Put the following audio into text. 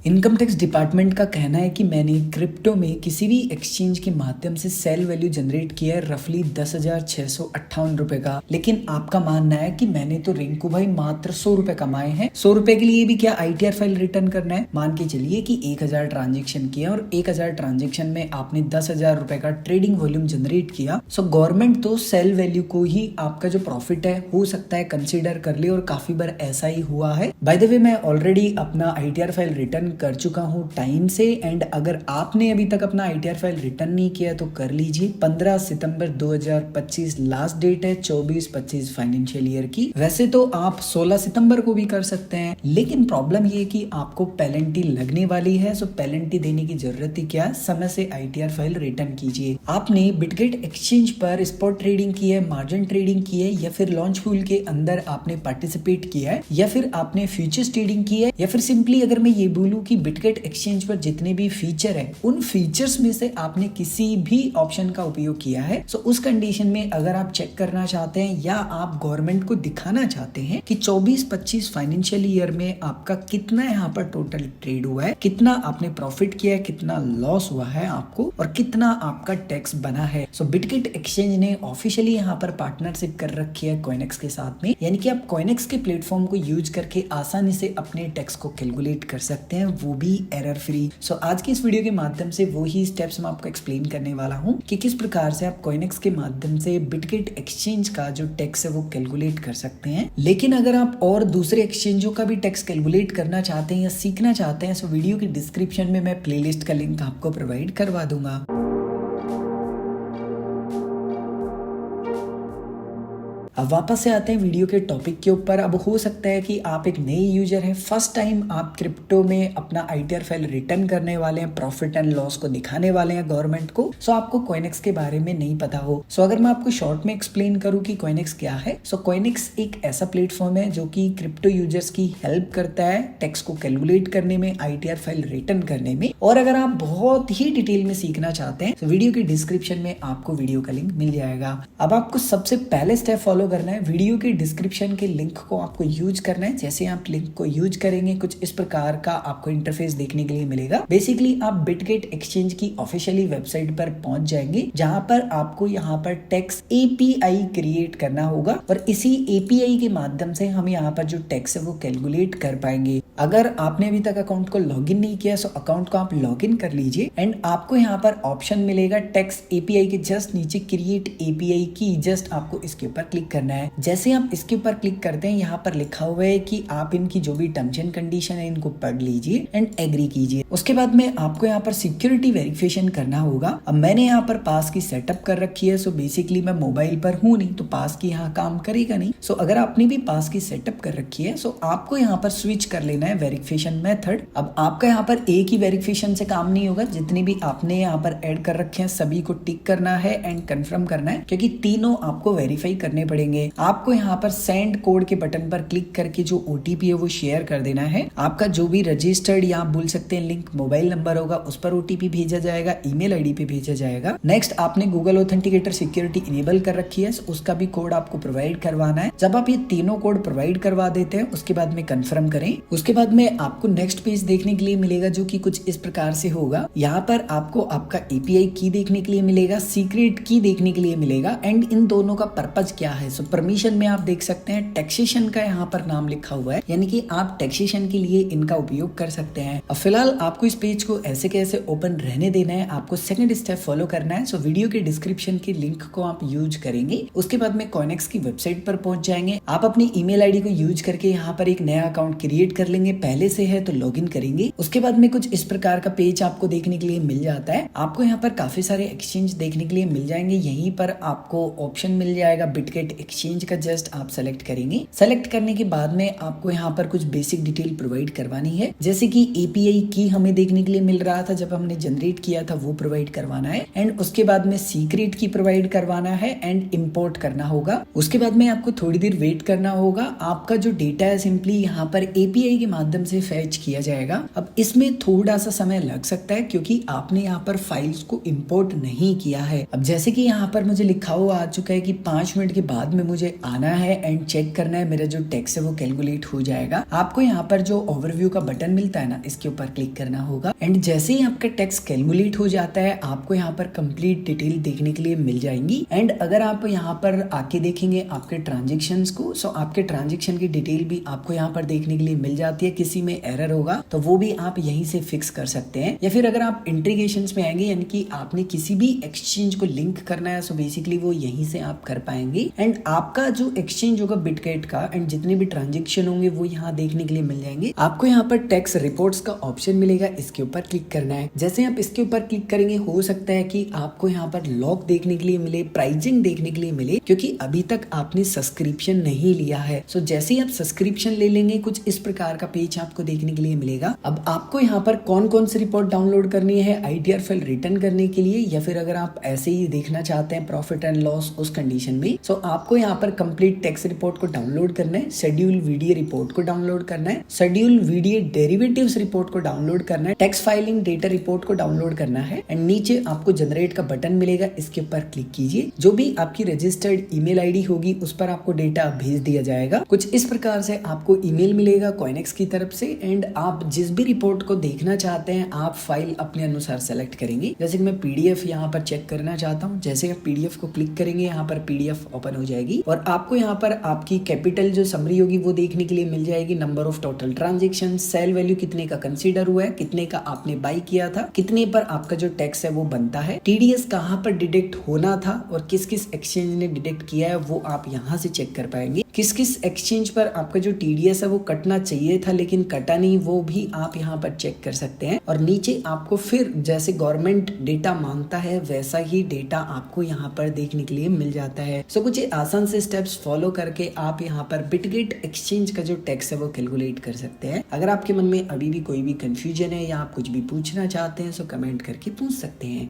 Income tax department का कहना है कि मैंने क्रिप्टो में किसी भी एक्सचेंज के माध्यम से सेल वैल्यू जनरेट किया है रफली 10,658 रुपए का। लेकिन आपका मानना है कि मैंने तो रिंकू भाई मात्र 100 रुपए कमाए हैं। 100 रुपए के लिए भी क्या ITR फाइल रिटर्न करना है? मान के चलिए कि 1000 ट्रांजेक्शन किया और 1000 ट्रांजेक्शन में आपने 10,000 रुपए का ट्रेडिंग वॉल्यूम जनरेट किया। सो गवर्नमेंट तो सेल वैल्यू को ही आपका जो प्रॉफिट है हो सकता है कंसिडर कर ले, और काफी बार ऐसा ही हुआ है। बाय द वे मैं ऑलरेडी अपना ITR फाइल रिटर्न कर चुका हूँ टाइम से, एंड अगर आपने अभी तक अपना ITR फाइल रिटर्न नहीं किया तो कर लीजिए। 15 सितंबर 2025 लास्ट डेट है 24-25 फाइनेंशियल ईयर की। वैसे तो आप 16 सितंबर को भी कर सकते हैं, लेकिन प्रॉब्लम ये कि आपको पेनल्टी लगने वाली है। सो पेनल्टी देने की जरूरत ही क्या, समय से ITR फाइल रिटर्न कीजिए। आपने बिटगेट एक्सचेंज पर स्पॉट ट्रेडिंग की है, मार्जिन ट्रेडिंग की है, या फिर लॉन्च पूल के अंदर आपने पार्टिसिपेट किया है, या फिर आपने फ्यूचर्स ट्रेडिंग की है, या फिर सिंपली अगर मैं ये बोलूं कि बिटगेट एक्सचेंज पर जितने भी फीचर है उन फीचर्स में से आपने किसी भी ऑप्शन का उपयोग किया है। सो उस कंडीशन में अगर आप चेक करना चाहते हैं या आप गवर्नमेंट को दिखाना चाहते हैं कि 24-25 फाइनेंशियल ईयर में आपका कितना यहाँ पर टोटल ट्रेड हुआ है, कितना आपने प्रॉफिट किया है, कितना लॉस हुआ है आपको, और कितना आपका टैक्स बना है। सो बिटगेट एक्सचेंज ने ऑफिशियली यहाँ पर पार्टनरशिप कर रखी है कॉइनेक्स के साथ में, यानी कि आप कॉइनेक्स के प्लेटफॉर्म को यूज करके आसानी से अपने टैक्स को कैलकुलेट कर सकते हैं, वो भी एरर फ्री। सो आज की इस वीडियो के माध्यम से वो ही स्टेप्स मैं आपको एक्सप्लेन करने वाला हूँ कि किस प्रकार से आप कॉइनेक्स के माध्यम से बिटगेट एक्सचेंज का जो टैक्स है वो कैलकुलेट कर सकते हैं। लेकिन अगर आप और दूसरे एक्सचेंजों का भी टैक्स कैलकुलेट करना चाहते हैं या सीखना चाहते हैं, सो वीडियो की डिस्क्रिप्शन में मैं प्लेलिस्ट का लिंक आपको प्रोवाइड करवा दूंगा। अब वापस से आते हैं वीडियो के टॉपिक के ऊपर। अब हो सकता है कि आप एक नए यूजर हैं, फर्स्ट टाइम आप क्रिप्टो में अपना ITR फाइल रिटर्न करने वाले हैं, प्रॉफिट एंड लॉस को दिखाने वाले हैं गवर्नमेंट को। सो आपको कॉइनेक्स के बारे में नहीं पता हो। सो अगर मैं आपको शॉर्ट में एक्सप्लेन करूं कि कॉइनेक्स क्या है, सो कॉइनेक्स एक ऐसा प्लेटफॉर्म है जो कि क्रिप्टो यूजर्स की हेल्प करता है टैक्स को कैलकुलेट करने में, ITR फाइल रिटर्न करने में। और अगर आप बहुत ही डिटेल में सीखना चाहते हैं तो वीडियो की डिस्क्रिप्शन में आपको वीडियो का लिंक मिल जाएगा। अब आपको सबसे पहले स्टेप फॉलो करना है, वीडियो के डिस्क्रिप्शन के लिंक को आपको यूज करना है। जैसे आप लिंक को यूज करेंगे कुछ इस प्रकार का आपको इंटरफेस देखने के लिए मिलेगा। बेसिकली आप बिटगेट एक्सचेंज की ऑफिशियली वेबसाइट पर पहुंच जाएंगे, जहां पर आपको यहाँ पर टैक्स API क्रिएट करना होगा, और इसी API के माध्यम से हम यहाँ पर जो टैक्स है वो कैलकुलेट कर पाएंगे। अगर आपने अभी तक अकाउंट को लॉगिन नहीं किया, सो अकाउंट को आप लॉगिन कर लीजिए, एंड आपको यहाँ पर ऑप्शन मिलेगा टैक्स API के जस्ट नीचे क्रिएट API की, जस्ट आपको इसके ऊपर क्लिक करना है। जैसे आप इसके ऊपर क्लिक करते हैं, यहाँ पर लिखा हुआ है कि आप इनकी जो भी टर्म्स एंड कंडीशन है इनको पढ़ लीजिए एंड एग्री कीजिए। उसके बाद में आपको यहाँ पर सिक्योरिटी वेरिफिकेशन करना होगा। अब मैंने यहाँ पर पास की सेटअप कर रखी है, सो बेसिकली मैं मोबाइल पर हूँ नहीं तो पास की यहाँ काम करेगा नहीं। सो अगर आपने भी पास की सेटअप कर रखी है, सो आपको यहाँ पर स्विच कर लेना है वेरिफिकेशन मेथड। अब आपका यहाँ पर एक ही वेरिफिकेशन से काम नहीं होगा, जितने भी आपने यहाँ पर ऐड कर रखे हैं सभी को टिक करना है एंड कंफर्म करना है, क्योंकि तीनों आपको वेरीफाई करने पड़ेंगे। आपको यहाँ पर सेंड कोड के बटन पर क्लिक करके जो OTP है वो शेयर कर देना है। आपका जो भी रजिस्टर्ड या आप बोल सकते हैं लिंक मोबाइल नंबर होगा उस पर OTP भेजा जाएगा, ईमेल ID पे भेजा जाएगा। नेक्स्ट आपने गूगल ऑथेंटिकेटर सिक्योरिटी इनेबल कर रखी है, उसका भी कोड आपको प्रोवाइड करवाना है। जब आप ये तीनों कोड प्रोवाइड करवा देते हैं उसके बाद में कंफर्म करें। उसके बाद में आपको नेक्स्ट पेज देखने के लिए मिलेगा जो कि कुछ इस प्रकार से होगा। यहाँ पर आपको आपका API की देखने के लिए मिलेगा, सीक्रेट की देखने के लिए मिलेगा, एंड इन दोनों का पर्पज क्या है। सो परमिशन में आप देख सकते हैं टैक्सेशन का यहाँ पर नाम लिखा हुआ है, यानी कि आप टैक्सेशन के लिए इनका उपयोग कर सकते हैं। अब फिलहाल आपको इस पेज को ऐसे कैसे ओपन रहने देना है, आपको सेकंड स्टेप फॉलो करना है। सो वीडियो के डिस्क्रिप्शन के लिंक को आप यूज करेंगे। उसके बाद में कॉइनेक्स की वेबसाइट पर पहुंच जाएंगे। आप अपनी ईमेल ID को यूज करके यहाँ पर एक नया अकाउंट क्रिएट कर लेंगे, पहले से है तो लॉगिन करेंगे। उसके बाद में कुछ इस प्रकार का पेज आपको देखने के लिए मिल जाता है। आपको यहाँ पर काफी सारे एक्सचेंज देखने के लिए मिल जाएंगे। यहीं पर आपको ऑप्शन मिल जाएगा बिटगेट एक्सचेंज का, जस्ट आप सेलेक्ट करेंगे। सेलेक्ट करने के बाद में आपको यहाँ पर कुछ बेसिक डिटेल प्रोवाइड करवानी है, जैसे कि API की हमें देखने के लिए मिल रहा था जब हमने जनरेट किया था वो प्रोवाइड करवाना है, एंड उसके बाद में सीक्रेट की प्रोवाइड करवाना है एंड इंपोर्ट करना होगा। उसके बाद में आपको थोड़ी देर वेट करना होगा। आपका जो डेटा है सिंपली यहाँ पर API के माध्यम से फैच किया जाएगा। अब इसमें थोड़ा सा समय लग सकता है क्योंकि आपने यहाँ पर फाइल्स को इंपोर्ट नहीं किया है। अब जैसे कि यहाँ पर मुझे लिखा हुआ आ चुका है कि 5 मिनट के बाद अब में मुझे आना है एंड चेक करना है मेरा जो टैक्स है वो कैलकुलेट हो जाएगा। आपको यहाँ पर जो ओवरव्यू का बटन मिलता है ना, इसके ऊपर क्लिक करना होगा एंड जैसे ही आपका टैक्स कैलकुलेट हो जाता है आपको यहाँ पर कंप्लीट डिटेल देखने के लिए मिल जाएंगी। एंड अगर आप यहाँ पर आके देखेंगे आपके ट्रांजेक्शन्स को, सो आपके ट्रांजेक्शन की डिटेल भी आपको यहाँ पर देखने के लिए मिल जाती है। किसी में एरर होगा तो वो भी आप यहीं से फिक्स कर सकते हैं, या फिर अगर आप इंटीग्रेशंस में आएंगे यानी कि आपने किसी भी एक्सचेंज को लिंक करना है, सो बेसिकली वो यहीं से आप कर पाएंगे। एंड आपका जो एक्सचेंज होगा बिटगेट का एंड जितने भी ट्रांजेक्शन होंगे वो यहाँ देखने के लिए मिल जाएंगे। आपको यहाँ पर टैक्स रिपोर्ट्स का ऑप्शन मिलेगा, इसके ऊपर क्लिक करना है। जैसे आप इसके ऊपर क्लिक करेंगे हो सकता है कि आपको यहाँ पर लॉग देखने के लिए मिले, प्राइसिंग देखने के लिए मिले, क्योंकि अभी तक आपने सब्सक्रिप्शन नहीं लिया है। सो जैसे ही आप सब्सक्रिप्शन ले लेंगे कुछ इस प्रकार का पेज आपको देखने के लिए मिलेगा। अब आपको यहाँ पर कौन कौन सी रिपोर्ट डाउनलोड करनी है आईटीआर फाइल रिटर्न करने के लिए, या फिर अगर आप ऐसे ही देखना चाहते हैं प्रॉफिट एंड लॉस उस कंडीशन में, सो आपको यहाँ पर कंप्लीट टैक्स रिपोर्ट को डाउनलोड करना है, शेड्यूल वीडीए रिपोर्ट को डाउनलोड करना है, शेड्यूल वीडीए डेरिवेटिव्स रिपोर्ट को डाउनलोड करना है, टैक्स फाइलिंग डेटा रिपोर्ट को डाउनलोड करना है एंड नीचे आपको जनरेट का बटन मिलेगा, इसके ऊपर क्लिक कीजिए। जो भी आपकी रजिस्टर्ड ईमेल आईडी होगी उस पर आपको डेटा भेज दिया जाएगा। कुछ इस प्रकार से आपको ईमेल मिलेगा कॉइनेक्स की तरफ से एंड आप जिस भी रिपोर्ट को देखना चाहते हैं आप फाइल अपने अनुसार सेलेक्ट करेंगे। जैसे कि मैं पीडीएफ यहाँ पर चेक करना चाहता हूँ, जैसे आप पीडीएफ को क्लिक करेंगे यहाँ पर पीडीएफ ओपन हो जाएगी और आपको यहाँ पर आपकी कैपिटल जो समरी होगी वो देखने के लिए मिल जाएगी, number of total transaction, sale value कितने का कंसीडर हुआ है, कितने का आपने बाई किया था, कितने पर आपका जो टैक्स है वो बनता है, टीडीएस कहाँ पर डिडक्ट होना था और किस किस एक्सचेंज ने डिडक्ट किया है वो आप यहाँ से चेक कर पाएंगे। किस किस एक्सचेंज पर आपका जो टीडीएस है वो कटना चाहिए था लेकिन कटा नहीं, वो भी आप यहाँ पर चेक कर सकते हैं। और नीचे आपको फिर जैसे गवर्नमेंट डेटा मांगता है वैसा ही डेटा आपको यहाँ पर देखने के लिए मिल जाता है। सो कुछ आसान से स्टेप्स फॉलो करके आप यहाँ पर बिटगेट एक्सचेंज का जो टैक्स है वो कैलकुलेट कर सकते हैं। अगर आपके मन में अभी भी कोई भी कंफ्यूजन है या आप कुछ भी पूछना चाहते हैं सो कमेंट करके पूछ सकते हैं।